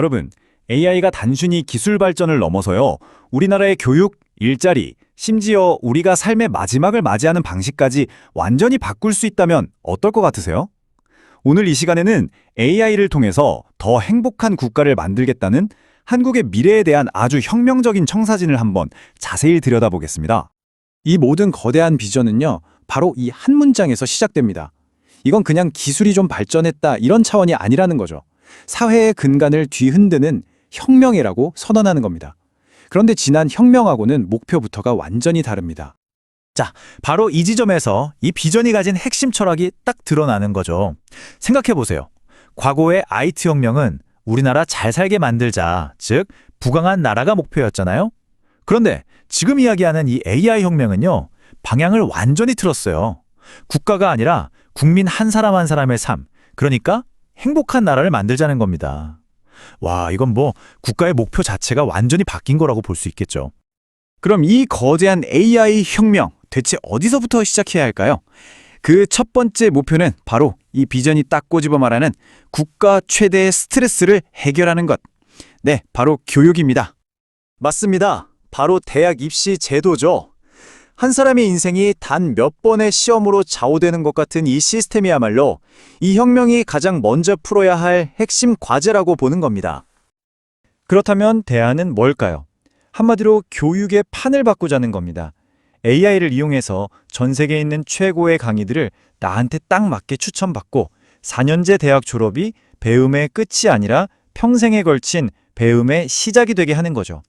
여러분, AI가 단순히 기술 발전을 넘어서요, 우리나라의 교육, 일자리, 심지어 우리가 삶의 마지막을 맞이하는 방식까지 완전히 바꿀 수 있다면 어떨 것 같으세요? 오늘 이 시간에는 AI를 통해서 더 행복한 국가를 만들겠다는 한국의 미래에 대한 아주 혁명적인 청사진을 한번 자세히 들여다보겠습니다. 이 모든 거대한 비전은요, 바로 이 한 문장에서 시작됩니다. 이건 그냥 기술이 좀 발전했다 이런 차원이 아니라는 거죠. 사회의 근간을 뒤흔드는 혁명이라고 선언하는 겁니다. 그런데 지난 혁명하고는 목표부터가 완전히 다릅니다. 자, 바로 이 지점에서 이 비전이 가진 핵심 철학이 딱 드러나는 거죠. 생각해보세요. 과거의 IT 혁명은 우리나라 잘 살게 만들자, 즉 부강한 나라가 목표였잖아요. 그런데 지금 이야기하는 이 AI 혁명은요, 방향을 완전히 틀었어요. 국가가 아니라 국민 한 사람 한 사람의 삶, 그러니까 행복한 나라를 만들자는 겁니다. 와, 이건 뭐 국가의 목표 자체가 완전히 바뀐 거라고 볼 수 있겠죠. 그럼 이 거대한 AI 혁명, 대체 어디서부터 시작해야 할까요? 그 첫 번째 목표는 바로 이 비전이 딱 꼬집어 말하는 국가 최대의 스트레스를 해결하는 것. 네, 바로 교육입니다. 맞습니다. 바로 대학 입시 제도죠. 한 사람의 인생이 단 몇 번의 시험으로 좌우되는 것 같은 이 시스템이야말로 이 혁명이 가장 먼저 풀어야 할 핵심 과제라고 보는 겁니다. 그렇다면 대안은 뭘까요? 한마디로 교육의 판을 바꾸자는 겁니다. AI를 이용해서 전 세계에 있는 최고의 강의들을 나한테 딱 맞게 추천받고 4년제 대학 졸업이 배움의 끝이 아니라 평생에 걸친 배움의 시작이 되게 하는 거죠.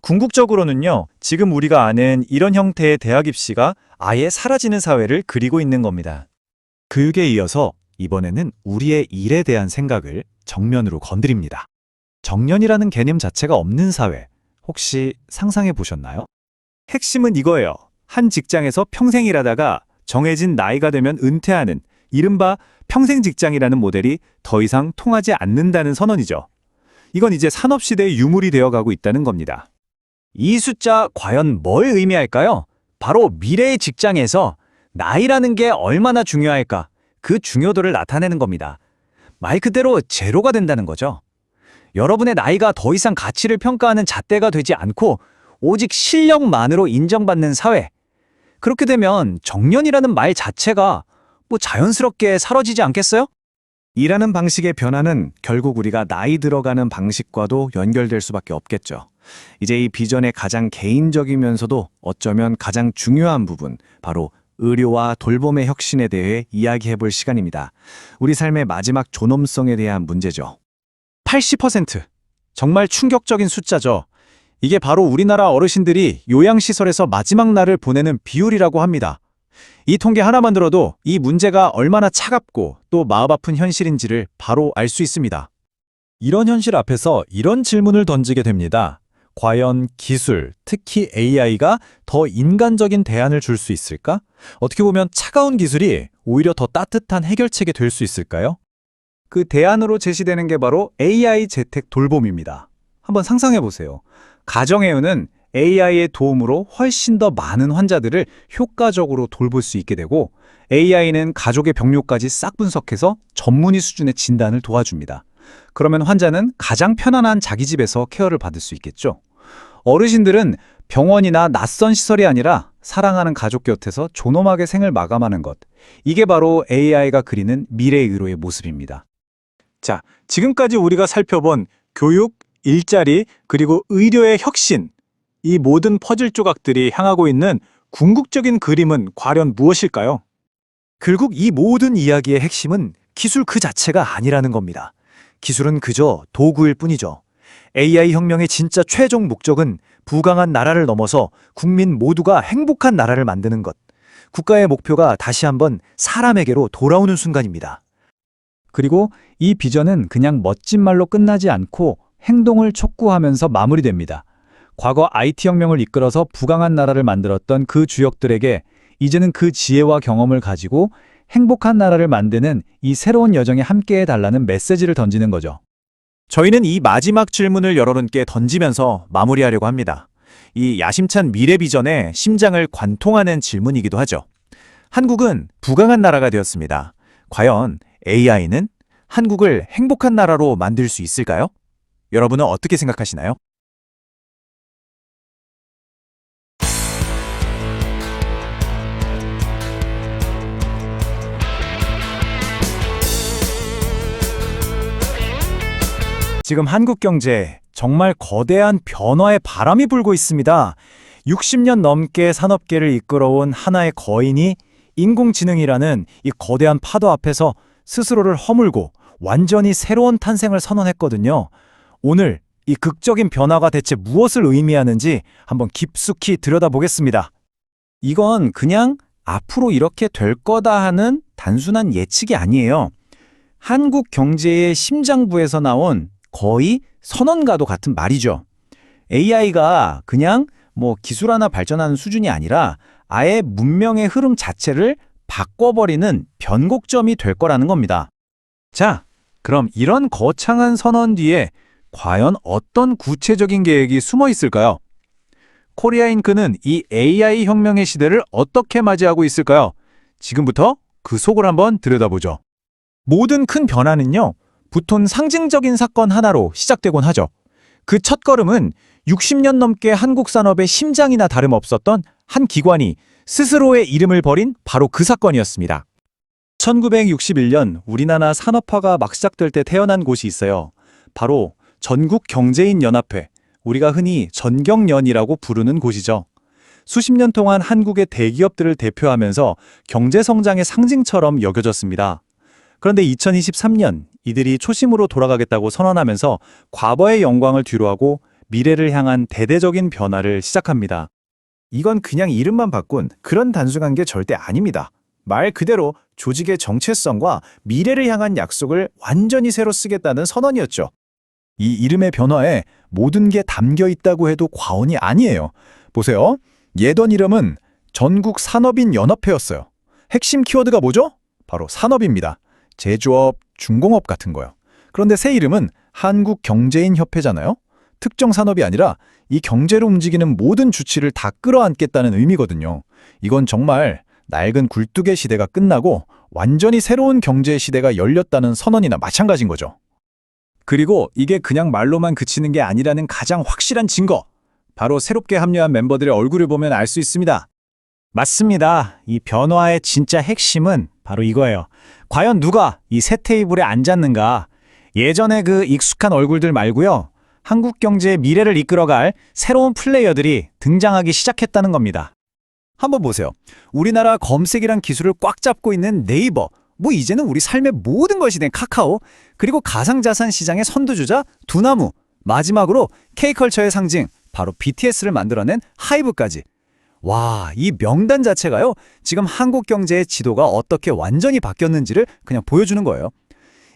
궁극적으로는요, 지금 우리가 아는 이런 형태의 대학 입시가 아예 사라지는 사회를 그리고 있는 겁니다. 교육에 이어서 이번에는 우리의 일에 대한 생각을 정면으로 건드립니다. 정년이라는 개념 자체가 없는 사회, 혹시 상상해 보셨나요? 핵심은 이거예요. 한 직장에서 평생 일하다가 정해진 나이가 되면 은퇴하는 이른바 평생 직장이라는 모델이 더 이상 통하지 않는다는 선언이죠. 이건 이제 산업시대의 유물이 되어가고 있다는 겁니다. 이 숫자 과연 뭘 의미할까요? 바로 미래의 직장에서 나이라는 게 얼마나 중요할까? 그 중요도를 나타내는 겁니다. 말 그대로 제로가 된다는 거죠. 여러분의 나이가 더 이상 가치를 평가하는 잣대가 되지 않고 오직 실력만으로 인정받는 사회. 그렇게 되면 정년이라는 말 자체가 뭐 자연스럽게 사라지지 않겠어요? 일하는 방식의 변화는 결국 우리가 나이 들어가는 방식과도 연결될 수밖에 없겠죠. 이제 이 비전의 가장 개인적이면서도 어쩌면 가장 중요한 부분, 바로 의료와 돌봄의 혁신에 대해 이야기해 볼 시간입니다. 우리 삶의 마지막 존엄성에 대한 문제죠. 80%. 정말 충격적인 숫자죠. 이게 바로 우리나라 어르신들이 요양시설에서 마지막 날을 보내는 비율이라고 합니다. 이 통계 하나만 들어도 이 문제가 얼마나 차갑고 또 마음 아픈 현실인지를 바로 알 수 있습니다. 이런 현실 앞에서 이런 질문을 던지게 됩니다. 과연 기술, 특히 AI가 더 인간적인 대안을 줄 수 있을까? 어떻게 보면 차가운 기술이 오히려 더 따뜻한 해결책이 될 수 있을까요? 그 대안으로 제시되는 게 바로 AI 재택 돌봄입니다. 한번 상상해 보세요. 가정의원은 AI의 도움으로 훨씬 더 많은 환자들을 효과적으로 돌볼 수 있게 되고, AI는 가족의 병료까지 싹 분석해서 전문의 수준의 진단을 도와줍니다. 그러면 환자는 가장 편안한 자기 집에서 케어를 받을 수 있겠죠. 어르신들은 병원이나 낯선 시설이 아니라 사랑하는 가족 곁에서 존엄하게 생을 마감하는 것. 이게 바로 AI가 그리는 미래의 의료의 모습입니다. 자, 지금까지 우리가 살펴본 교육, 일자리, 그리고 의료의 혁신. 이 모든 퍼즐 조각들이 향하고 있는 궁극적인 그림은 과연 무엇일까요? 결국 이 모든 이야기의 핵심은 기술 그 자체가 아니라는 겁니다. 기술은 그저 도구일 뿐이죠. AI 혁명의 진짜 최종 목적은 부강한 나라를 넘어서 국민 모두가 행복한 나라를 만드는 것. 국가의 목표가 다시 한번 사람에게로 돌아오는 순간입니다. 그리고 이 비전은 그냥 멋진 말로 끝나지 않고 행동을 촉구하면서 마무리됩니다. 과거 IT 혁명을 이끌어서 부강한 나라를 만들었던 그 주역들에게 이제는 그 지혜와 경험을 가지고 행복한 나라를 만드는 이 새로운 여정에 함께해달라는 메시지를 던지는 거죠. 저희는 이 마지막 질문을 여러분께 던지면서 마무리하려고 합니다. 이 야심찬 미래 비전의 심장을 관통하는 질문이기도 하죠. 한국은 부강한 나라가 되었습니다. 과연 AI는 한국을 행복한 나라로 만들 수 있을까요? 여러분은 어떻게 생각하시나요? 지금 한국 경제에 정말 거대한 변화의 바람이 불고 있습니다. 60년 넘게 산업계를 이끌어온 하나의 거인이 인공지능이라는 이 거대한 파도 앞에서 스스로를 허물고 완전히 새로운 탄생을 선언했거든요. 오늘 이 극적인 변화가 대체 무엇을 의미하는지 한번 깊숙이 들여다보겠습니다. 이건 그냥 앞으로 이렇게 될 거다 하는 단순한 예측이 아니에요. 한국 경제의 심장부에서 나온 거의 선언과도 같은 말이죠. AI가 그냥 기술 하나 발전하는 수준이 아니라 아예 문명의 흐름 자체를 바꿔버리는 변곡점이 될 거라는 겁니다. 자, 그럼 이런 거창한 선언 뒤에 과연 어떤 구체적인 계획이 숨어 있을까요? 코리아잉크는 이 AI 혁명의 시대를 어떻게 맞이하고 있을까요? 지금부터 그 속을 한번 들여다보죠. 모든 큰 변화는요, 보통 상징적인 사건 하나로 시작되곤 하죠. 그 첫걸음은 60년 넘게 한국 산업의 심장이나 다름없었던 한 기관이 스스로의 이름을 버린 바로 그 사건이었습니다. 1961년 우리나라 산업화가 막 시작될 때 태어난 곳이 있어요. 바로 전국경제인연합회, 우리가 흔히 전경련이라고 부르는 곳이죠. 수십 년 동안 한국의 대기업들을 대표하면서 경제성장의 상징처럼 여겨졌습니다. 그런데 2023년 이들이 초심으로 돌아가겠다고 선언하면서 과거의 영광을 뒤로하고 미래를 향한 대대적인 변화를 시작합니다. 이건 그냥 이름만 바꾼 그런 단순한 게 절대 아닙니다. 말 그대로 조직의 정체성과 미래를 향한 약속을 완전히 새로 쓰겠다는 선언이었죠. 이 이름의 변화에 모든 게 담겨 있다고 해도 과언이 아니에요. 보세요. 예전 이름은 전국산업인연합회였어요. 핵심 키워드가 뭐죠? 바로 산업입니다. 제조업, 중공업 같은 거요. 그런데 새 이름은 한국경제인협회잖아요. 특정 산업이 아니라 이 경제를 움직이는 모든 주체를 다 끌어안겠다는 의미거든요. 이건 정말 낡은 굴뚝의 시대가 끝나고 완전히 새로운 경제 시대가 열렸다는 선언이나 마찬가지인 거죠. 그리고 이게 그냥 말로만 그치는 게 아니라는 가장 확실한 증거. 바로 새롭게 합류한 멤버들의 얼굴을 보면 알 수 있습니다. 맞습니다. 이 변화의 진짜 핵심은 바로 이거예요. 과연 누가 이 새 테이블에 앉았는가? 예전의 그 익숙한 얼굴들 말고요. 한국 경제의 미래를 이끌어갈 새로운 플레이어들이 등장하기 시작했다는 겁니다. 한번 보세요. 우리나라 검색이란 기술을 꽉 잡고 있는 네이버, 이제는 우리 삶의 모든 것이 된 카카오, 그리고 가상자산 시장의 선두주자 두나무, 마지막으로 K컬처의 상징, 바로 BTS를 만들어낸 하이브까지. 와, 이 명단 자체가요, 지금 한국 경제의 지도가 어떻게 완전히 바뀌었는지를 그냥 보여주는 거예요.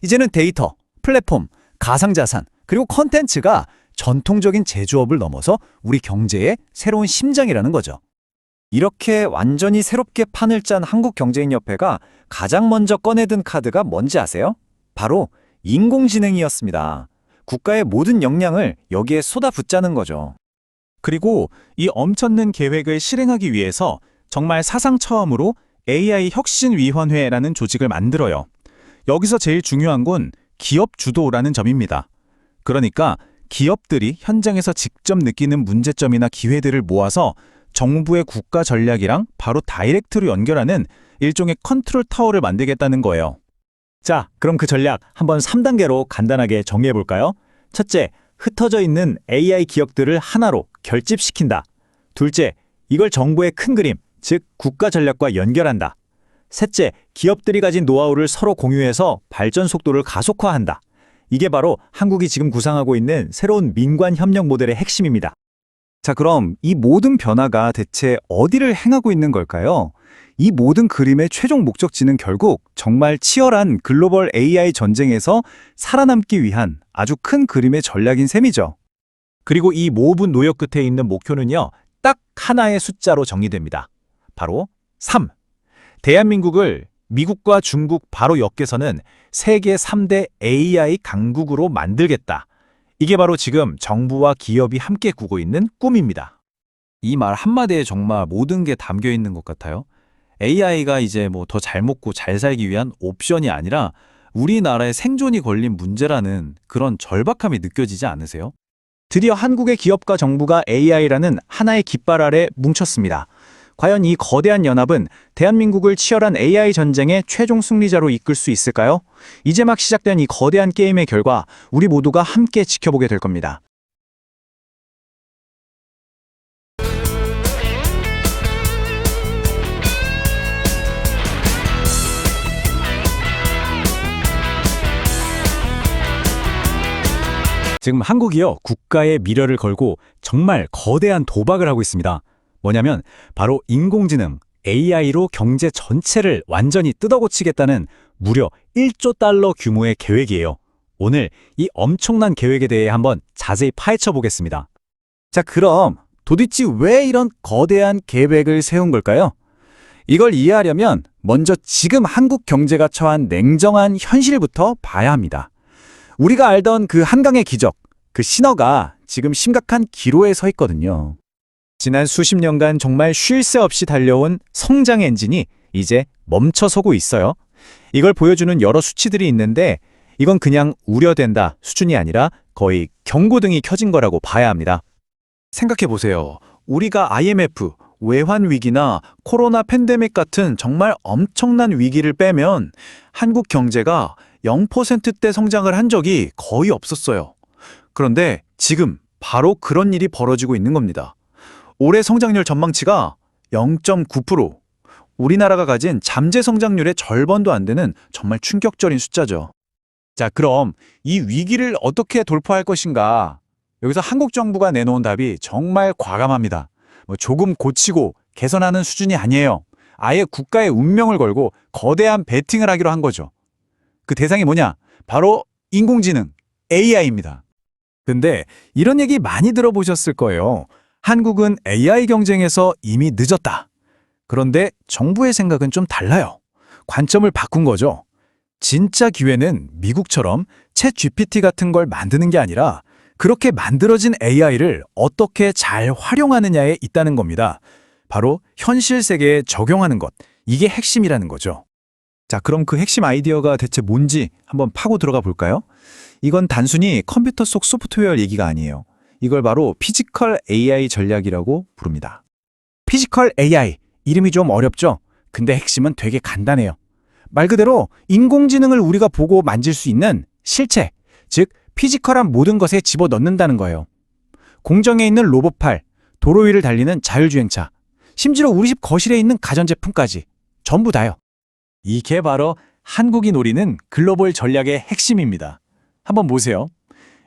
이제는 데이터, 플랫폼, 가상자산, 그리고 컨텐츠가 전통적인 제조업을 넘어서 우리 경제의 새로운 심장이라는 거죠. 이렇게 완전히 새롭게 판을 짠 한국경제인협회가 가장 먼저 꺼내든 카드가 뭔지 아세요? 바로 인공지능이었습니다. 국가의 모든 역량을 여기에 쏟아붓자는 거죠. 그리고 이 엄청난 계획을 실행하기 위해서 정말 사상 처음으로 AI 혁신위원회라는 조직을 만들어요. 여기서 제일 중요한 건 기업 주도라는 점입니다. 그러니까 기업들이 현장에서 직접 느끼는 문제점이나 기회들을 모아서 정부의 국가 전략이랑 바로 다이렉트로 연결하는 일종의 컨트롤 타워를 만들겠다는 거예요. 자, 그럼 그 전략 한번 3단계로 간단하게 정리해 볼까요? 첫째, 흩어져 있는 AI 기업들을 하나로 결집시킨다. 둘째, 이걸 정부의 큰 그림, 즉 국가 전략과 연결한다. 셋째, 기업들이 가진 노하우를 서로 공유해서 발전 속도를 가속화한다. 이게 바로 한국이 지금 구상하고 있는 새로운 민관 협력 모델의 핵심입니다. 자, 그럼 이 모든 변화가 대체 어디를 행하고 있는 걸까요? 이 모든 그림의 최종 목적지는 결국 정말 치열한 글로벌 AI 전쟁에서 살아남기 위한 아주 큰 그림의 전략인 셈이죠. 그리고 이 모든 노력 끝에 있는 목표는요, 딱 하나의 숫자로 정의됩니다. 바로 3. 대한민국을 미국과 중국 바로 옆에서는 세계 3대 AI 강국으로 만들겠다. 이게 바로 지금 정부와 기업이 함께 꾸고 있는 꿈입니다. 이 말 한마디에 정말 모든 게 담겨 있는 것 같아요. AI가 이제 더 잘 먹고 잘 살기 위한 옵션이 아니라 우리나라의 생존이 걸린 문제라는 그런 절박함이 느껴지지 않으세요? 드디어 한국의 기업과 정부가 AI라는 하나의 깃발 아래 뭉쳤습니다. 과연 이 거대한 연합은 대한민국을 치열한 AI 전쟁의 최종 승리자로 이끌 수 있을까요? 이제 막 시작된 이 거대한 게임의 결과 우리 모두가 함께 지켜보게 될 겁니다. 지금 한국이요, 국가의 미래를 걸고 정말 거대한 도박을 하고 있습니다. 뭐냐면 바로 인공지능, AI로 경제 전체를 완전히 뜯어고치겠다는 무려 1조 달러 규모의 계획이에요. 오늘 이 엄청난 계획에 대해 한번 자세히 파헤쳐 보겠습니다. 자, 그럼 도대체 왜 이런 거대한 계획을 세운 걸까요? 이걸 이해하려면 먼저 지금 한국 경제가 처한 냉정한 현실부터 봐야 합니다. 우리가 알던 그 한강의 기적, 그 신화가 지금 심각한 기로에 서 있거든요. 지난 수십 년간 정말 쉴 새 없이 달려온 성장 엔진이 이제 멈춰서고 있어요. 이걸 보여주는 여러 수치들이 있는데 이건 그냥 우려된다 수준이 아니라 거의 경고등이 켜진 거라고 봐야 합니다. 생각해 보세요. 우리가 IMF, 외환 위기나 코로나 팬데믹 같은 정말 엄청난 위기를 빼면 한국 경제가 0%대 성장을 한 적이 거의 없었어요. 그런데 지금 바로 그런 일이 벌어지고 있는 겁니다. 올해 성장률 전망치가 0.9%, 우리나라가 가진 잠재 성장률의 절반도 안 되는 정말 충격적인 숫자죠. 자, 그럼 이 위기를 어떻게 돌파할 것인가? 여기서 한국 정부가 내놓은 답이 정말 과감합니다. 조금 고치고 개선하는 수준이 아니에요. 아예 국가의 운명을 걸고 거대한 베팅을 하기로 한 거죠. 그 대상이 뭐냐? 바로 인공지능, AI입니다. 근데 이런 얘기 많이 들어보셨을 거예요. 한국은 AI 경쟁에서 이미 늦었다. 그런데 정부의 생각은 좀 달라요. 관점을 바꾼 거죠. 진짜 기회는 미국처럼 챗 GPT 같은 걸 만드는 게 아니라 그렇게 만들어진 AI를 어떻게 잘 활용하느냐에 있다는 겁니다. 바로 현실 세계에 적용하는 것, 이게 핵심이라는 거죠. 자, 그럼 그 핵심 아이디어가 대체 뭔지 한번 파고 들어가 볼까요? 이건 단순히 컴퓨터 속 소프트웨어 얘기가 아니에요. 이걸 바로 피지컬 AI 전략이라고 부릅니다. 피지컬 AI, 이름이 좀 어렵죠? 근데 핵심은 되게 간단해요. 말 그대로 인공지능을 우리가 보고 만질 수 있는 실체, 즉 피지컬한 모든 것에 집어넣는다는 거예요. 공정에 있는 로봇팔, 도로 위를 달리는 자율주행차, 심지어 우리 집 거실에 있는 가전제품까지 전부 다요. 이게 바로 한국이 노리는 글로벌 전략의 핵심입니다. 한번 보세요.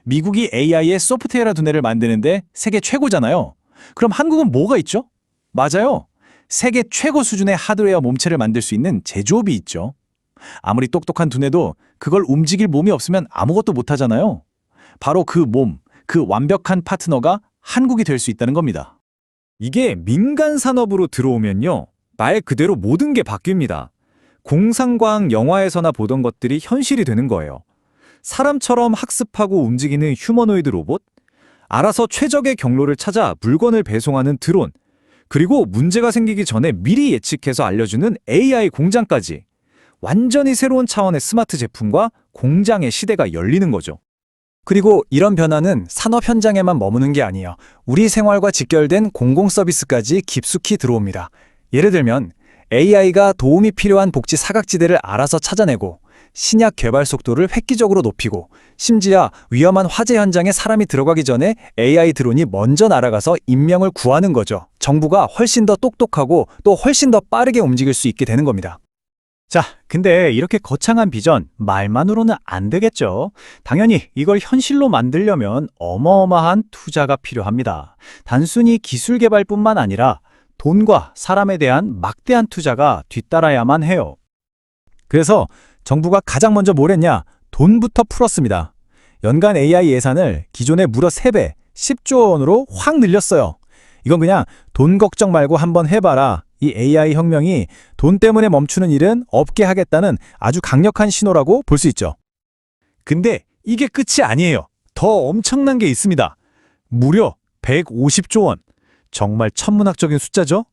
미국이 AI의 소프트웨어 두뇌를 만드는데 세계 최고잖아요. 그럼 한국은 뭐가 있죠? 맞아요. 세계 최고 수준의 하드웨어 몸체를 만들 수 있는 제조업이 있죠. 아무리 똑똑한 두뇌도 그걸 움직일 몸이 없으면 아무것도 못하잖아요. 바로 그 몸, 그 완벽한 파트너가 한국이 될 수 있다는 겁니다. 이게 민간 산업으로 들어오면요, 말 그대로 모든 게 바뀝니다. 공상과학 영화에서나 보던 것들이 현실이 되는 거예요. 사람처럼 학습하고 움직이는 휴머노이드 로봇, 알아서 최적의 경로를 찾아 물건을 배송하는 드론, 그리고 문제가 생기기 전에 미리 예측해서 알려주는 AI 공장까지 완전히 새로운 차원의 스마트 제품과 공장의 시대가 열리는 거죠. 그리고 이런 변화는 산업 현장에만 머무는 게 아니에요. 우리 생활과 직결된 공공 서비스까지 깊숙이 들어옵니다. 예를 들면 AI가 도움이 필요한 복지 사각지대를 알아서 찾아내고 신약 개발 속도를 획기적으로 높이고 심지어 위험한 화재 현장에 사람이 들어가기 전에 AI 드론이 먼저 날아가서 인명을 구하는 거죠. 정부가 훨씬 더 똑똑하고 또 훨씬 더 빠르게 움직일 수 있게 되는 겁니다. 자, 근데 이렇게 거창한 비전 말만으로는 안 되겠죠. 당연히 이걸 현실로 만들려면 어마어마한 투자가 필요합니다. 단순히 기술 개발뿐만 아니라 돈과 사람에 대한 막대한 투자가 뒤따라야만 해요. 그래서 정부가 가장 먼저 뭘 했냐? 돈부터 풀었습니다. 연간 AI 예산을 기존의 무려 3배, 10조 원으로 확 늘렸어요. 이건 그냥 돈 걱정 말고 한번 해봐라. 이 AI 혁명이 돈 때문에 멈추는 일은 없게 하겠다는 아주 강력한 신호라고 볼 수 있죠. 근데 이게 끝이 아니에요. 더 엄청난 게 있습니다. 무려 150조 원. 정말 천문학적인 숫자죠?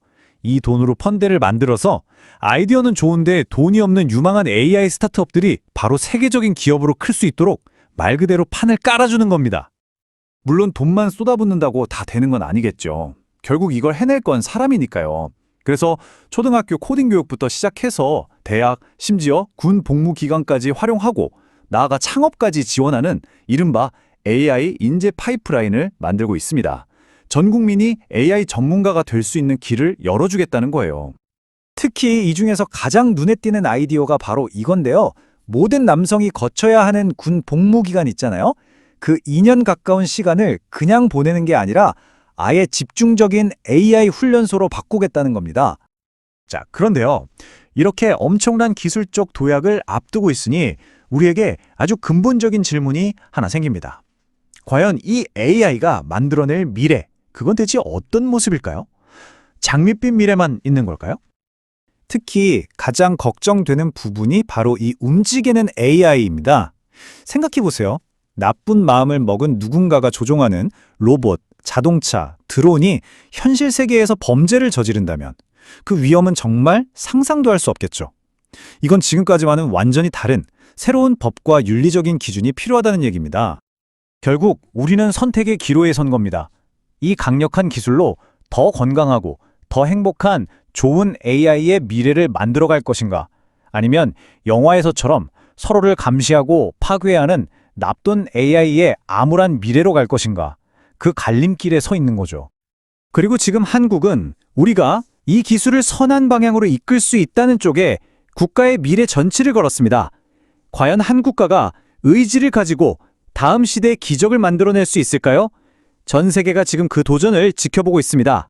이 돈으로 펀드를 만들어서 아이디어는 좋은데 돈이 없는 유망한 AI 스타트업들이 바로 세계적인 기업으로 클 수 있도록 말 그대로 판을 깔아주는 겁니다. 물론 돈만 쏟아붓는다고 다 되는 건 아니겠죠. 결국 이걸 해낼 건 사람이니까요. 그래서 초등학교 코딩 교육부터 시작해서 대학, 심지어 군 복무 기간까지 활용하고 나아가 창업까지 지원하는 이른바 AI 인재 파이프라인을 만들고 있습니다. 전 국민이 AI 전문가가 될 수 있는 길을 열어주겠다는 거예요. 특히 이 중에서 가장 눈에 띄는 아이디어가 바로 이건데요. 모든 남성이 거쳐야 하는 군 복무 기간 있잖아요. 그 2년 가까운 시간을 그냥 보내는 게 아니라 아예 집중적인 AI 훈련소로 바꾸겠다는 겁니다. 자, 그런데요. 이렇게 엄청난 기술적 도약을 앞두고 있으니 우리에게 아주 근본적인 질문이 하나 생깁니다. 과연 이 AI가 만들어낼 미래, 그건 대체 어떤 모습일까요? 장밋빛 미래만 있는 걸까요? 특히 가장 걱정되는 부분이 바로 이 움직이는 AI입니다. 생각해 보세요. 나쁜 마음을 먹은 누군가가 조종하는 로봇, 자동차, 드론이 현실 세계에서 범죄를 저지른다면 그 위험은 정말 상상도 할 수 없겠죠. 이건 지금까지와는 완전히 다른 새로운 법과 윤리적인 기준이 필요하다는 얘기입니다. 결국 우리는 선택의 기로에 선 겁니다. 이 강력한 기술로 더 건강하고 더 행복한 좋은 AI의 미래를 만들어갈 것인가? 아니면 영화에서처럼 서로를 감시하고 파괴하는 나쁜 AI의 암울한 미래로 갈 것인가? 그 갈림길에 서 있는 거죠. 그리고 지금 한국은 우리가 이 기술을 선한 방향으로 이끌 수 있다는 쪽에 국가의 미래 전치를 걸었습니다. 과연 한 국가가 의지를 가지고 다음 시대의 기적을 만들어낼 수 있을까요? 전 세계가 지금 그 도전을 지켜보고 있습니다.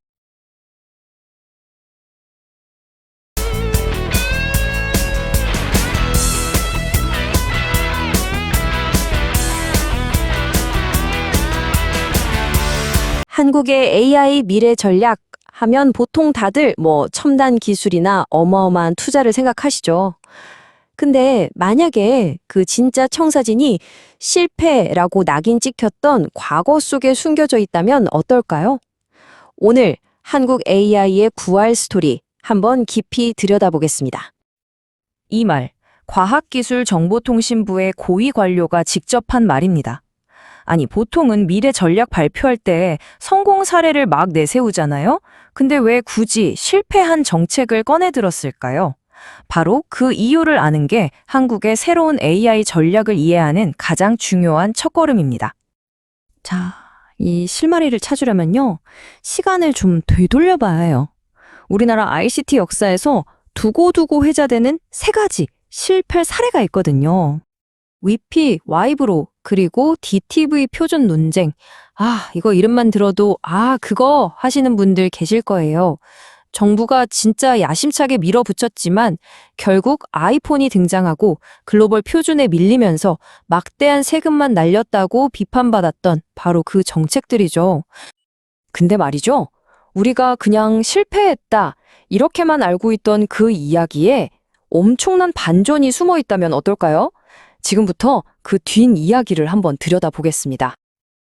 한국의 AI 미래 전략 하면 보통 다들 첨단 기술이나 어마어마한 투자를 생각하시죠. 근데 만약에 그 진짜 청사진이 실패라고 낙인 찍혔던 과거 속에 숨겨져 있다면 어떨까요? 오늘 한국 AI의 부활 스토리 한번 깊이 들여다보겠습니다. 이 말, 과학기술정보통신부의 고위 관료가 직접 한 말입니다. 아니, 보통은 미래 전략 발표할 때 성공 사례를 막 내세우잖아요? 근데 왜 굳이 실패한 정책을 꺼내 들었을까요? 바로 그 이유를 아는 게 한국의 새로운 AI 전략을 이해하는 가장 중요한 첫걸음입니다. 자, 이 실마리를 찾으려면요, 시간을 좀 되돌려봐야 해요. 우리나라 ICT 역사에서 두고두고 회자되는 세 가지 실패 사례가 있거든요. 위피, 와이브로, 그리고 DTV 표준 논쟁. 이거 이름만 들어도 그거 하시는 분들 계실 거예요. 정부가 진짜 야심차게 밀어붙였지만 결국 아이폰이 등장하고 글로벌 표준에 밀리면서 막대한 세금만 날렸다고 비판받았던 바로 그 정책들이죠. 근데 말이죠. 우리가 그냥 실패했다, 이렇게만 알고 있던 그 이야기에 엄청난 반전이 숨어 있다면 어떨까요? 지금부터 그 뒷 이야기를 한번 들여다보겠습니다.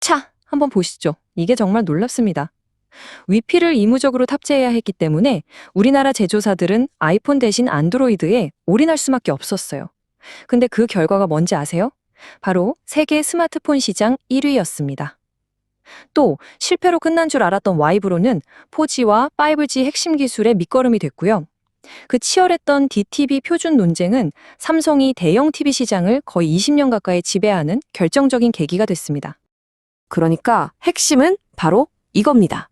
자, 한번 보시죠. 이게 정말 놀랍습니다. 위피를 의무적으로 탑재해야 했기 때문에 우리나라 제조사들은 아이폰 대신 안드로이드에 올인할 수밖에 없었어요. 근데 그 결과가 뭔지 아세요? 바로 세계 스마트폰 시장 1위였습니다. 또 실패로 끝난 줄 알았던 와이브로는 4G와 5G 핵심 기술의 밑거름이 됐고요. 그 치열했던 DTV 표준 논쟁은 삼성이 대형 TV 시장을 거의 20년 가까이 지배하는 결정적인 계기가 됐습니다. 그러니까 핵심은 바로 이겁니다.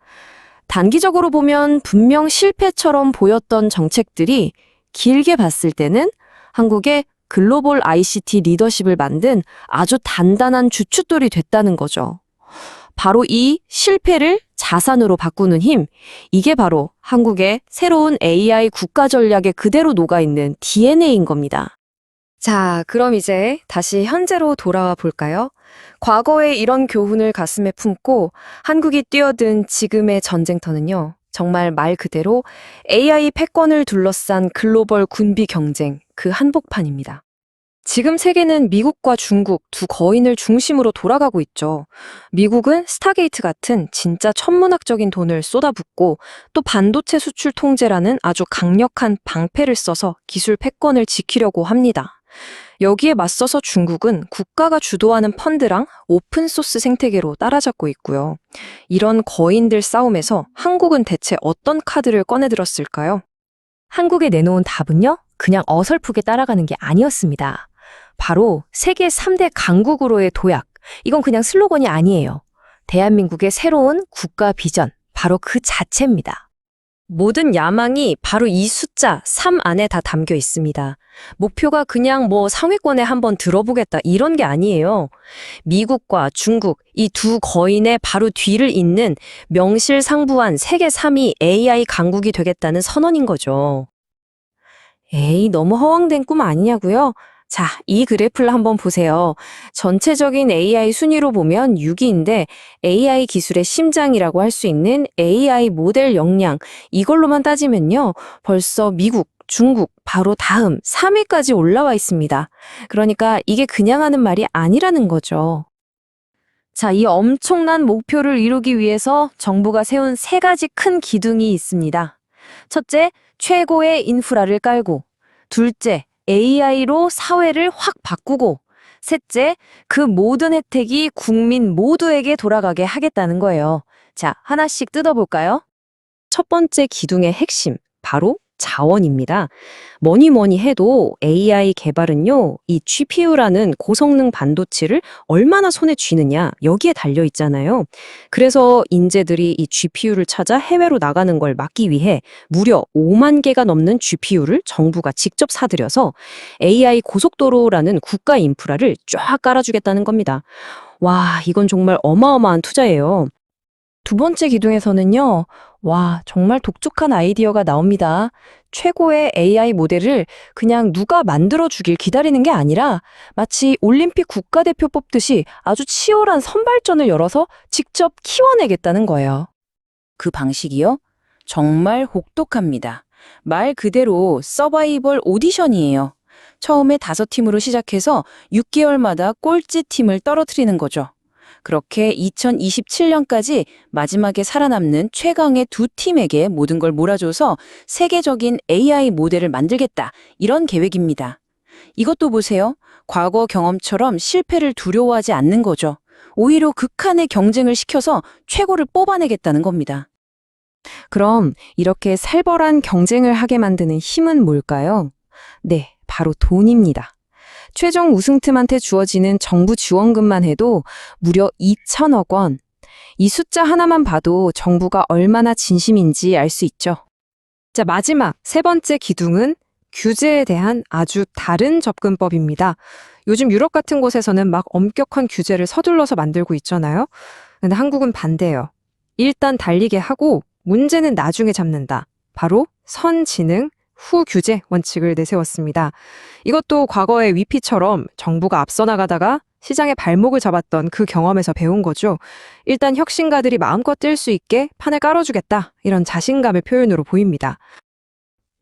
단기적으로 보면 분명 실패처럼 보였던 정책들이 길게 봤을 때는 한국의 글로벌 ICT 리더십을 만든 아주 단단한 주춧돌이 됐다는 거죠. 바로 이 실패를 자산으로 바꾸는 힘, 이게 바로 한국의 새로운 AI 국가 전략에 그대로 녹아있는 DNA인 겁니다. 자, 그럼 이제 다시 현재로 돌아와 볼까요? 과거의 이런 교훈을 가슴에 품고 한국이 뛰어든 지금의 전쟁터는요, 정말 말 그대로 AI 패권을 둘러싼 글로벌 군비 경쟁, 그 한복판입니다. 지금 세계는 미국과 중국 두 거인을 중심으로 돌아가고 있죠. 미국은 스타게이트 같은 진짜 천문학적인 돈을 쏟아붓고 또 반도체 수출 통제라는 아주 강력한 방패를 써서 기술 패권을 지키려고 합니다. 여기에 맞서서 중국은 국가가 주도하는 펀드랑 오픈소스 생태계로 따라잡고 있고요. 이런 거인들 싸움에서 한국은 대체 어떤 카드를 꺼내들었을까요? 한국에 내놓은 답은요, 그냥 어설프게 따라가는 게 아니었습니다. 바로 세계 3대 강국으로의 도약. 이건 그냥 슬로건이 아니에요. 대한민국의 새로운 국가 비전, 바로 그 자체입니다. 모든 야망이 바로 이 숫자 3 안에 다 담겨 있습니다. 목표가 그냥 상위권에 한번 들어보겠다 이런 게 아니에요. 미국과 중국 이 두 거인의 바로 뒤를 잇는 명실상부한 세계 3위 AI 강국이 되겠다는 선언인 거죠. 에이, 너무 허황된 꿈 아니냐고요? 자, 이 그래프를 한번 보세요. 전체적인 AI 순위로 보면 6위인데 AI 기술의 심장이라고 할 수 있는 AI 모델 역량, 이걸로만 따지면요. 벌써 미국, 중국, 바로 다음 3위까지 올라와 있습니다. 그러니까 이게 그냥 하는 말이 아니라는 거죠. 자, 이 엄청난 목표를 이루기 위해서 정부가 세운 3가지 큰 기둥이 있습니다. 첫째, 최고의 인프라를 깔고, 둘째, AI로 사회를 확 바꾸고, 셋째, 그 모든 혜택이 국민 모두에게 돌아가게 하겠다는 거예요. 자, 하나씩 뜯어볼까요? 첫 번째 기둥의 핵심, 바로 자원입니다. 뭐니 해도 AI 개발은요, 이 GPU라는 고성능 반도체를 얼마나 손에 쥐느냐, 여기에 달려 있잖아요. 그래서 인재들이 이 GPU를 찾아 해외로 나가는 걸 막기 위해 무려 5만 개가 넘는 GPU를 정부가 직접 사들여서 AI 고속도로라는 국가 인프라를 쫙 깔아주겠다는 겁니다. 와, 이건 정말 어마어마한 투자예요. 두 번째 기둥에서는요, 와, 정말 독특한 아이디어가 나옵니다. 최고의 AI 모델을 그냥 누가 만들어주길 기다리는 게 아니라 마치 올림픽 국가대표 뽑듯이 아주 치열한 선발전을 열어서 직접 키워내겠다는 거예요. 그 방식이요? 정말 혹독합니다. 말 그대로 서바이벌 오디션이에요. 처음에 5팀으로 시작해서 6개월마다 꼴찌 팀을 떨어뜨리는 거죠. 그렇게 2027년까지 마지막에 살아남는 최강의 2팀에게 모든 걸 몰아줘서 세계적인 AI 모델을 만들겠다. 이런 계획입니다. 이것도 보세요. 과거 경험처럼 실패를 두려워하지 않는 거죠. 오히려 극한의 경쟁을 시켜서 최고를 뽑아내겠다는 겁니다. 그럼 이렇게 살벌한 경쟁을 하게 만드는 힘은 뭘까요? 네, 바로 돈입니다. 최종 우승팀한테 주어지는 정부 지원금만 해도 무려 2천억 원. 이 숫자 하나만 봐도 정부가 얼마나 진심인지 알 수 있죠. 자, 마지막 세 번째 기둥은 규제에 대한 아주 다른 접근법입니다. 요즘 유럽 같은 곳에서는 막 엄격한 규제를 서둘러서 만들고 있잖아요. 근데 한국은 반대예요. 일단 달리게 하고 문제는 나중에 잡는다. 바로 선진흥, 후규제 원칙을 내세웠습니다. 이것도 과거의 위피처럼 정부가 앞서 나가다가 시장의 발목을 잡았던 그 경험에서 배운 거죠. 일단 혁신가들이 마음껏 뛸 수 있게 판을 깔아주겠다. 이런 자신감의 표현으로 보입니다.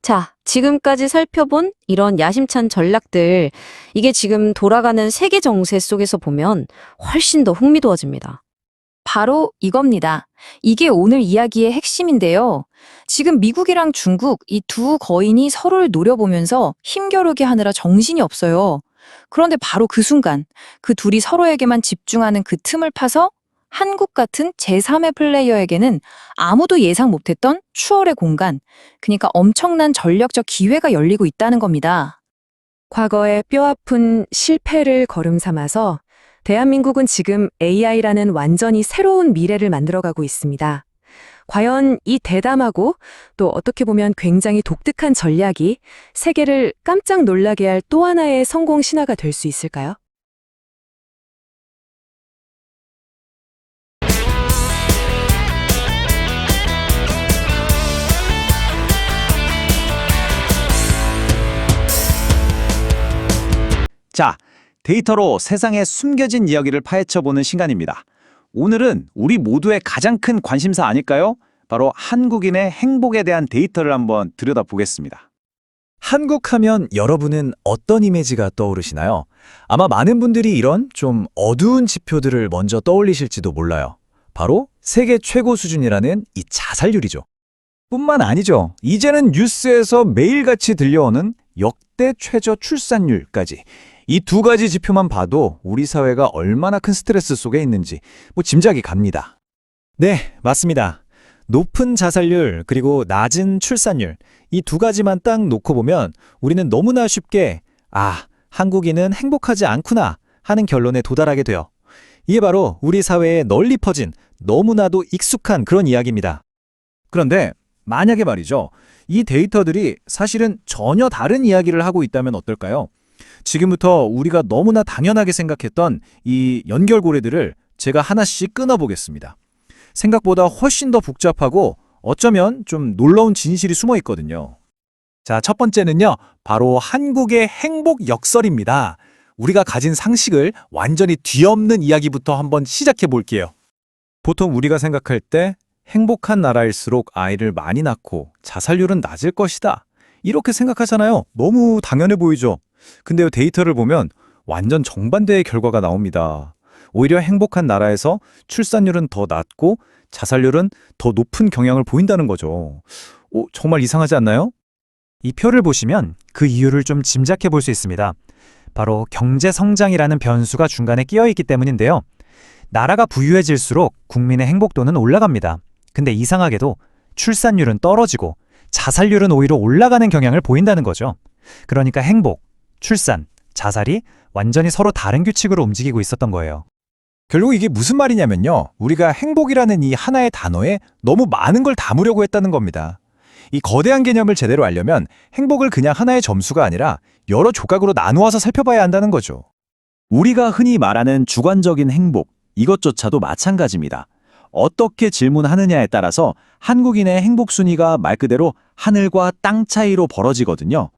자, 지금까지 살펴본 이런 야심찬 전략들, 이게 지금 돌아가는 세계 정세 속에서 보면 훨씬 더 흥미로워집니다. 바로 이겁니다. 이게 오늘 이야기의 핵심인데요. 지금 미국이랑 중국 이 두 거인이 서로를 노려보면서 힘겨루게 하느라 정신이 없어요. 그런데 바로 그 순간 그 둘이 서로에게만 집중하는 그 틈을 파서 한국 같은 제3의 플레이어에게는 아무도 예상 못했던 추월의 공간, 그러니까 엄청난 전략적 기회가 열리고 있다는 겁니다. 과거의 뼈아픈 실패를 거름 삼아서 대한민국은 지금 AI라는 완전히 새로운 미래를 만들어가고 있습니다. 과연 이 대담하고 또 어떻게 보면 굉장히 독특한 전략이 세계를 깜짝 놀라게 할 또 하나의 성공 신화가 될 수 있을까요? 자, 데이터로 세상의 숨겨진 이야기를 파헤쳐보는 시간입니다. 오늘은 우리 모두의 가장 큰 관심사 아닐까요? 바로 한국인의 행복에 대한 데이터를 한번 들여다보겠습니다. 한국 하면 여러분은 어떤 이미지가 떠오르시나요? 아마 많은 분들이 이런 좀 어두운 지표들을 먼저 떠올리실지도 몰라요. 바로 세계 최고 수준이라는 이 자살률이죠. 뿐만 아니죠. 이제는 뉴스에서 매일같이 들려오는 역대 최저 출산율까지. 이 두 가지 지표만 봐도 우리 사회가 얼마나 큰 스트레스 속에 있는지 짐작이 갑니다. 네, 맞습니다. 높은 자살률 그리고 낮은 출산율 이 두 가지만 딱 놓고 보면 우리는 너무나 쉽게 한국인은 행복하지 않구나 하는 결론에 도달하게 돼요. 이게 바로 우리 사회에 널리 퍼진 너무나도 익숙한 그런 이야기입니다. 그런데 만약에 말이죠. 이 데이터들이 사실은 전혀 다른 이야기를 하고 있다면 어떨까요? 지금부터 우리가 너무나 당연하게 생각했던 이 연결고리들을 제가 하나씩 끊어보겠습니다. 생각보다 훨씬 더 복잡하고 어쩌면 좀 놀라운 진실이 숨어 있거든요. 자, 첫 번째는요. 바로 한국의 행복 역설입니다. 우리가 가진 상식을 완전히 뒤엎는 이야기부터 한번 시작해 볼게요. 보통 우리가 생각할 때 행복한 나라일수록 아이를 많이 낳고 자살률은 낮을 것이다. 이렇게 생각하잖아요. 너무 당연해 보이죠? 근데요, 데이터를 보면 완전 정반대의 결과가 나옵니다. 오히려 행복한 나라에서 출산율은 더 낮고 자살률은 더 높은 경향을 보인다는 거죠. 정말 이상하지 않나요? 이 표를 보시면 그 이유를 좀 짐작해 볼 수 있습니다. 바로 경제 성장이라는 변수가 중간에 끼어 있기 때문인데요. 나라가 부유해질수록 국민의 행복도는 올라갑니다. 근데 이상하게도 출산율은 떨어지고 자살률은 오히려 올라가는 경향을 보인다는 거죠. 그러니까 행복, 출산, 자살이 완전히 서로 다른 규칙으로 움직이고 있었던 거예요. 결국 이게 무슨 말이냐면요. 우리가 행복이라는 이 하나의 단어에 너무 많은 걸 담으려고 했다는 겁니다. 이 거대한 개념을 제대로 알려면 행복을 그냥 하나의 점수가 아니라 여러 조각으로 나누어서 살펴봐야 한다는 거죠. 우리가 흔히 말하는 주관적인 행복, 이것조차도 마찬가지입니다. 어떻게 질문하느냐에 따라서 한국인의 행복 순위가 말 그대로 하늘과 땅 차이로 벌어지거든요.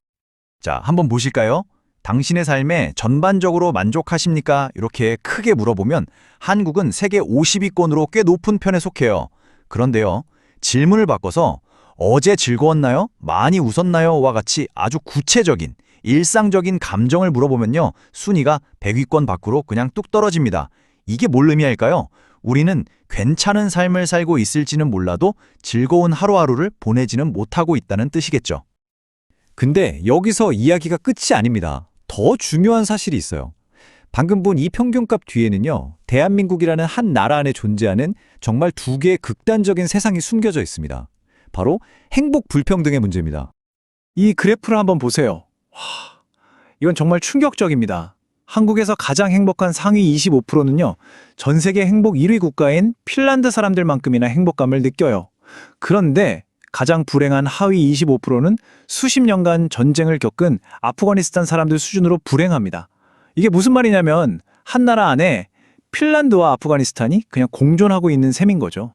자, 한번 보실까요? 당신의 삶에 전반적으로 만족하십니까? 이렇게 크게 물어보면 한국은 세계 50위권으로 꽤 높은 편에 속해요. 그런데요, 질문을 바꿔서 어제 즐거웠나요? 많이 웃었나요? 와 같이 아주 구체적인, 일상적인 감정을 물어보면요, 순위가 100위권 밖으로 그냥 뚝 떨어집니다. 이게 뭘 의미할까요? 우리는 괜찮은 삶을 살고 있을지는 몰라도 즐거운 하루하루를 보내지는 못하고 있다는 뜻이겠죠. 근데 여기서 이야기가 끝이 아닙니다. 더 중요한 사실이 있어요. 방금 본 이 평균값 뒤에는요, 대한민국이라는 한 나라 안에 존재하는 정말 두 개의 극단적인 세상이 숨겨져 있습니다. 바로 행복 불평등의 문제입니다. 이 그래프를 한번 보세요. 이건 정말 충격적입니다. 한국에서 가장 행복한 상위 25%는요, 전 세계 행복 1위 국가인 핀란드 사람들만큼이나 행복감을 느껴요. 그런데 가장 불행한 하위 25%는 수십 년간 전쟁을 겪은 아프가니스탄 사람들 수준으로 불행합니다. 이게 무슨 말이냐면 한 나라 안에 핀란드와 아프가니스탄이 그냥 공존하고 있는 셈인 거죠.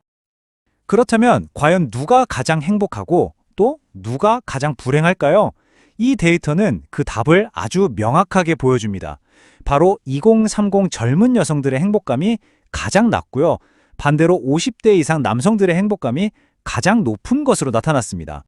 그렇다면 과연 누가 가장 행복하고 또 누가 가장 불행할까요? 이 데이터는 그 답을 아주 명확하게 보여줍니다. 바로 2030 젊은 여성들의 행복감이 가장 낮고요. 반대로 50대 이상 남성들의 행복감이 가장 높은 것으로 나타났습니다.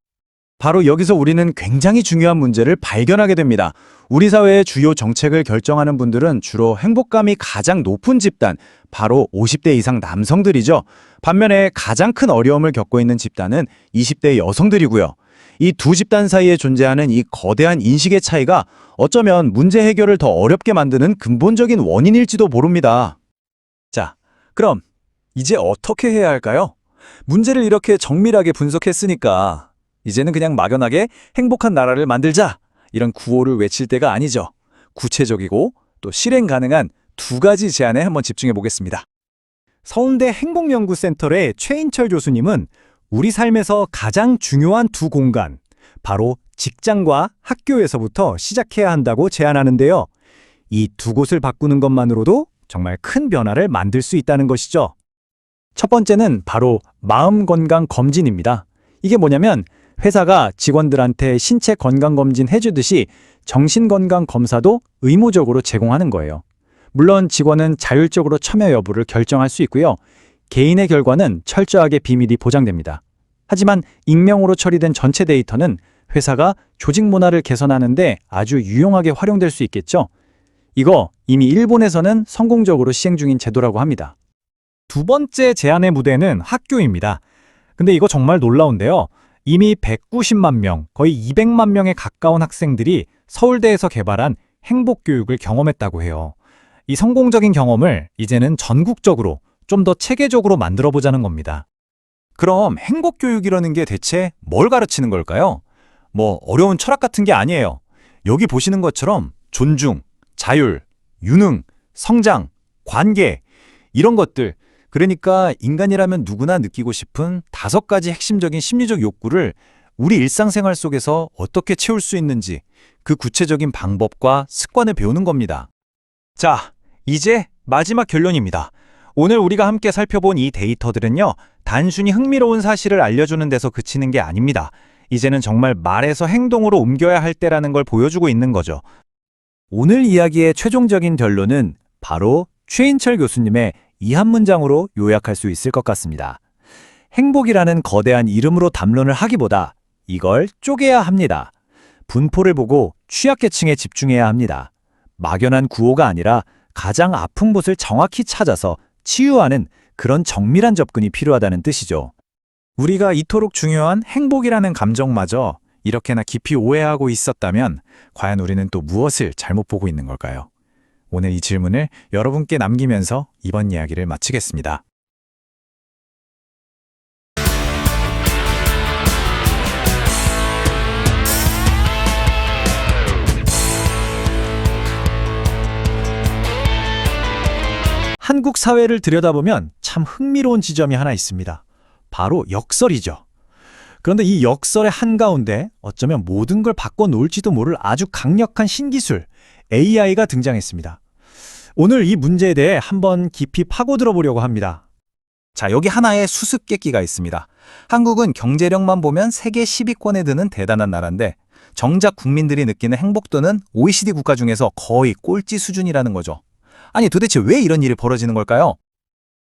바로 여기서 우리는 굉장히 중요한 문제를 발견하게 됩니다. 우리 사회의 주요 정책을 결정하는 분들은 주로 행복감이 가장 높은 집단, 바로 50대 이상 남성들이죠. 반면에 가장 큰 어려움을 겪고 있는 집단은 20대 여성들이고요. 이 두 집단 사이에 존재하는 이 거대한 인식의 차이가 어쩌면 문제 해결을 더 어렵게 만드는 근본적인 원인일지도 모릅니다. 자, 그럼 이제 어떻게 해야 할까요? 문제를 이렇게 정밀하게 분석했으니까 이제는 그냥 막연하게 행복한 나라를 만들자, 이런 구호를 외칠 때가 아니죠. 구체적이고 또 실행 가능한 두 가지 제안에 한번 집중해 보겠습니다. 서울대 행복연구센터의 최인철 교수님은 우리 삶에서 가장 중요한 두 공간, 바로 직장과 학교에서부터 시작해야 한다고 제안하는데요. 이 두 곳을 바꾸는 것만으로도 정말 큰 변화를 만들 수 있다는 것이죠. 첫 번째는 바로 마음 건강 검진입니다. 이게 뭐냐면 회사가 직원들한테 신체 건강 검진 해주듯이 정신 건강 검사도 의무적으로 제공하는 거예요. 물론 직원은 자율적으로 참여 여부를 결정할 수 있고요. 개인의 결과는 철저하게 비밀이 보장됩니다. 하지만 익명으로 처리된 전체 데이터는 회사가 조직 문화를 개선하는데 아주 유용하게 활용될 수 있겠죠? 이거 이미 일본에서는 성공적으로 시행 중인 제도라고 합니다. 두 번째 제안의 무대는 학교입니다. 근데 이거 정말 놀라운데요. 이미 190만 명, 거의 200만 명에 가까운 학생들이 서울대에서 개발한 행복교육을 경험했다고 해요. 이 성공적인 경험을 이제는 전국적으로 좀 더 체계적으로 만들어 보자는 겁니다. 그럼 행복교육이라는 게 대체 뭘 가르치는 걸까요? 뭐 어려운 철학 같은 게 아니에요. 여기 보시는 것처럼 존중, 자율, 유능, 성장, 관계 이런 것들, 그러니까 인간이라면 누구나 느끼고 싶은 5가지 핵심적인 심리적 욕구를 우리 일상생활 속에서 어떻게 채울 수 있는지 그 구체적인 방법과 습관을 배우는 겁니다. 자, 이제 마지막 결론입니다. 오늘 우리가 함께 살펴본 이 데이터들은요, 단순히 흥미로운 사실을 알려주는 데서 그치는 게 아닙니다. 이제는 정말 말에서 행동으로 옮겨야 할 때라는 걸 보여주고 있는 거죠. 오늘 이야기의 최종적인 결론은 바로 최인철 교수님의 이 한 문장으로 요약할 수 있을 것 같습니다. 행복이라는 거대한 이름으로 담론을 하기보다 이걸 쪼개야 합니다. 분포를 보고 취약계층에 집중해야 합니다. 막연한 구호가 아니라 가장 아픈 곳을 정확히 찾아서 치유하는 그런 정밀한 접근이 필요하다는 뜻이죠. 우리가 이토록 중요한 행복이라는 감정마저 이렇게나 깊이 오해하고 있었다면 과연 우리는 또 무엇을 잘못 보고 있는 걸까요? 오늘 이 질문을 여러분께 남기면서 이번 이야기를 마치겠습니다. 한국 사회를 들여다보면 참 흥미로운 지점이 하나 있습니다. 바로 역설이죠. 그런데 이 역설의 한가운데 어쩌면 모든 걸 바꿔놓을지도 모를 아주 강력한 신기술, AI가 등장했습니다. 오늘 이 문제에 대해 한번 깊이 파고들어 보려고 합니다. 자, 여기 하나의 수수께끼가 있습니다. 한국은 경제력만 보면 세계 10위권에 드는 대단한 나라인데 정작 국민들이 느끼는 행복도는 OECD 국가 중에서 거의 꼴찌 수준이라는 거죠. 아니, 도대체 왜 이런 일이 벌어지는 걸까요?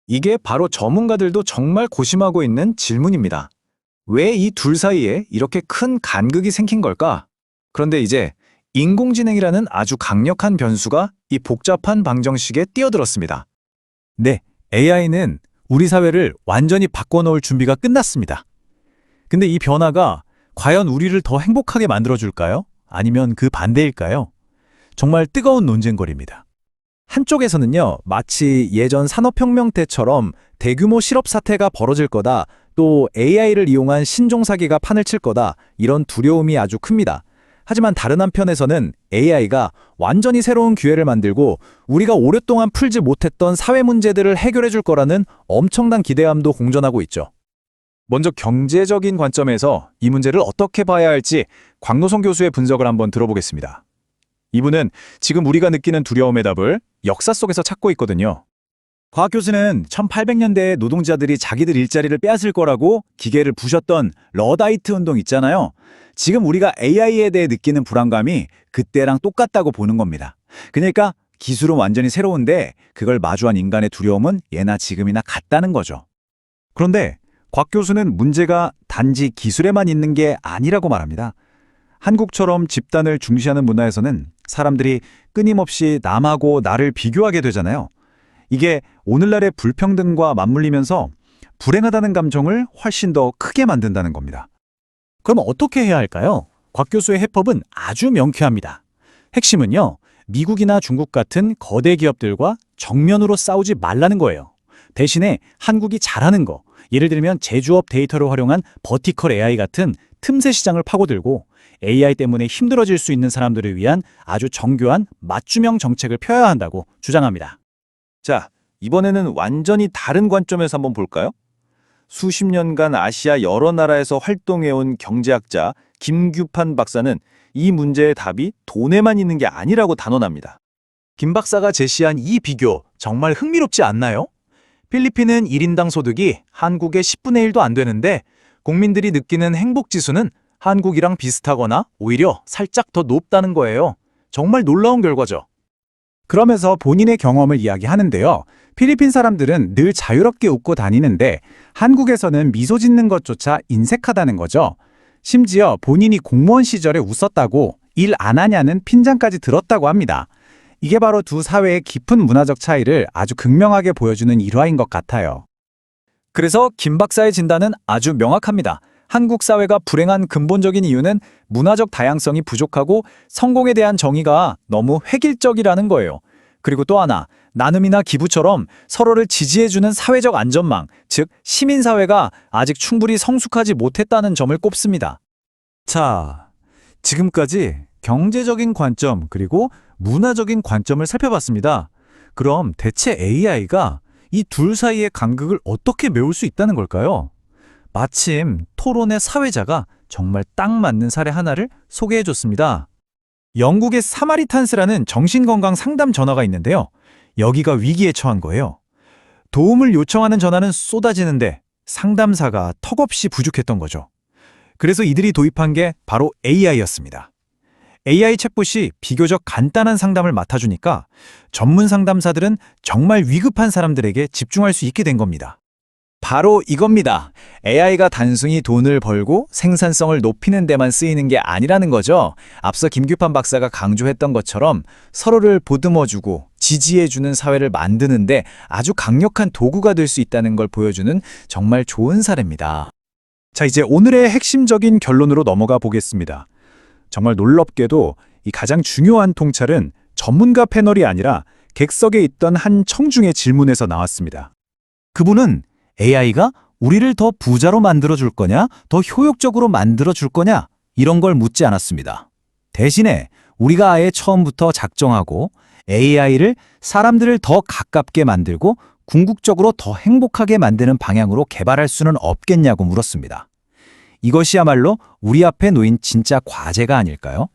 이게 바로 전문가들도 정말 고심하고 있는 질문입니다. 왜 이 둘 사이에 이렇게 큰 간극이 생긴 걸까? 그런데 이제 인공지능이라는 아주 강력한 변수가 이 복잡한 방정식에 뛰어들었습니다. 네, AI는 우리 사회를 완전히 바꿔놓을 준비가 끝났습니다. 근데 이 변화가 과연 우리를 더 행복하게 만들어줄까요? 아니면 그 반대일까요? 정말 뜨거운 논쟁거리입니다. 한쪽에서는요, 마치 예전 산업혁명 때처럼 대규모 실업 사태가 벌어질 거다, 또 AI를 이용한 신종사기가 판을 칠 거다, 이런 두려움이 아주 큽니다. 하지만 다른 한편에서는 AI가 완전히 새로운 기회를 만들고 우리가 오랫동안 풀지 못했던 사회 문제들을 해결해 줄 거라는 엄청난 기대감도 공존하고 있죠. 먼저 경제적인 관점에서 이 문제를 어떻게 봐야 할지 광노성 교수의 분석을 한번 들어보겠습니다. 이분은 지금 우리가 느끼는 두려움의 답을 역사 속에서 찾고 있거든요. 곽 교수는 1800년대에 노동자들이 자기들 일자리를 빼앗을 거라고 기계를 부셨던 러다이트 운동 있잖아요. 지금 우리가 AI에 대해 느끼는 불안감이 그때랑 똑같다고 보는 겁니다. 그러니까 기술은 완전히 새로운데 그걸 마주한 인간의 두려움은 예나 지금이나 같다는 거죠. 그런데 곽 교수는 문제가 단지 기술에만 있는 게 아니라고 말합니다. 한국처럼 집단을 중시하는 문화에서는 사람들이 끊임없이 남하고 나를 비교하게 되잖아요. 이게 오늘날의 불평등과 맞물리면서 불행하다는 감정을 훨씬 더 크게 만든다는 겁니다. 그럼 어떻게 해야 할까요? 곽 교수의 해법은 아주 명쾌합니다. 핵심은요, 미국이나 중국 같은 거대 기업들과 정면으로 싸우지 말라는 거예요. 대신에 한국이 잘하는 거, 예를 들면 제조업 데이터를 활용한 버티컬 AI 같은 틈새 시장을 파고들고 AI 때문에 힘들어질 수 있는 사람들을 위한 아주 정교한 맞춤형 정책을 펴야 한다고 주장합니다. 자, 이번에는 완전히 다른 관점에서 한번 볼까요? 수십 년간 아시아 여러 나라에서 활동해온 경제학자 김규판 박사는 이 문제의 답이 돈에만 있는 게 아니라고 단언합니다. 김 박사가 제시한 이 비교 정말 흥미롭지 않나요? 필리핀은 1인당 소득이 한국의 10분의 1도 안 되는데 국민들이 느끼는 행복지수는 한국이랑 비슷하거나 오히려 살짝 더 높다는 거예요. 정말 놀라운 결과죠. 그러면서 본인의 경험을 이야기하는데요. 필리핀 사람들은 늘 자유롭게 웃고 다니는데 한국에서는 미소 짓는 것조차 인색하다는 거죠. 심지어 본인이 공무원 시절에 웃었다고 일 안 하냐는 핀잔까지 들었다고 합니다. 이게 바로 두 사회의 깊은 문화적 차이를 아주 극명하게 보여주는 일화인 것 같아요. 그래서 김 박사의 진단은 아주 명확합니다. 한국 사회가 불행한 근본적인 이유는 문화적 다양성이 부족하고 성공에 대한 정의가 너무 획일적이라는 거예요. 그리고 또 하나, 나눔이나 기부처럼 서로를 지지해주는 사회적 안전망, 즉 시민사회가 아직 충분히 성숙하지 못했다는 점을 꼽습니다. 자, 지금까지 경제적인 관점 그리고 문화적인 관점을 살펴봤습니다. 그럼 대체 AI가 이 둘 사이의 간극을 어떻게 메울 수 있다는 걸까요? 마침 토론의 사회자가 정말 딱 맞는 사례 하나를 소개해줬습니다. 영국의 사마리탄스라는 정신건강 상담 전화가 있는데요. 여기가 위기에 처한 거예요. 도움을 요청하는 전화는 쏟아지는데 상담사가 턱없이 부족했던 거죠. 그래서 이들이 도입한 게 바로 AI였습니다. AI 챗봇이 비교적 간단한 상담을 맡아주니까 전문 상담사들은 정말 위급한 사람들에게 집중할 수 있게 된 겁니다. 바로 이겁니다. AI가 단순히 돈을 벌고 생산성을 높이는 데만 쓰이는 게 아니라는 거죠. 앞서 김규판 박사가 강조했던 것처럼 서로를 보듬어주고 지지해주는 사회를 만드는데 아주 강력한 도구가 될 수 있다는 걸 보여주는 정말 좋은 사례입니다. 자, 이제 오늘의 핵심적인 결론으로 넘어가 보겠습니다. 정말 놀랍게도 이 가장 중요한 통찰은 전문가 패널이 아니라 객석에 있던 한 청중의 질문에서 나왔습니다. 그분은 AI가 우리를 더 부자로 만들어줄 거냐, 더 효율적으로 만들어줄 거냐, 이런 걸 묻지 않았습니다. 대신에 우리가 아예 처음부터 작정하고 AI를 사람들을 더 가깝게 만들고 궁극적으로 더 행복하게 만드는 방향으로 개발할 수는 없겠냐고 물었습니다. 이것이야말로 우리 앞에 놓인 진짜 과제가 아닐까요?